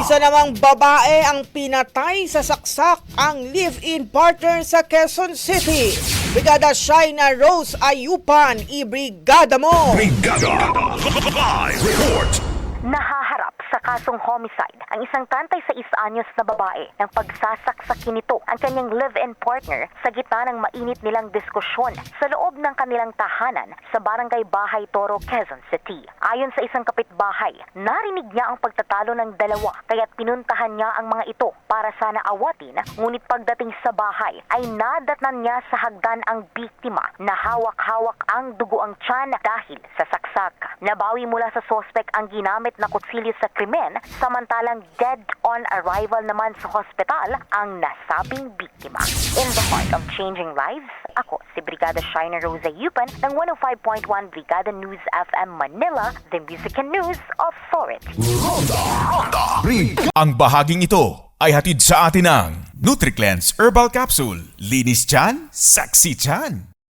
Isa namang babae ang pinatay sa saksak ang live-in partner sa Quezon City. Brigada Shaina Rose Ayupan, ibrigada mo! Brigada Live Report. Nahaharap sa kasong homicide ang isang 36 anyos na babae ng pagsasaksakin nito ang kanyang live-in partner sa gitna ng mainit nilang diskusyon sa loob ng kanilang tahanan sa Barangay Bahay Toro, Quezon City. Ayon sa isang kapitbahay, narinig niya ang pagtatalo ng dalawa kaya't pinuntahan niya ang mga ito para sana awatin, ngunit pagdating sa bahay ay nadatnan niya sa hagdan ang biktima na hawak-hawak ang dugo ang tiyan dahil sa saksak. Nabawi mula sa sospek ang ginamit na kutsilyo sa krimen, samantalang dead on arrival naman sa hospital ang nasabing biktima. In the heart of changing lives, ako si Brigada Shaina Rose Ayupan ng 105.1 Brigada News FM Manila, the Music and News Authority. Ronda Brigada. Ang bahaging ito ay hatid sa atin ng NutriCleanse Herbal Capsule. Linis tiyan, sexy tiyan.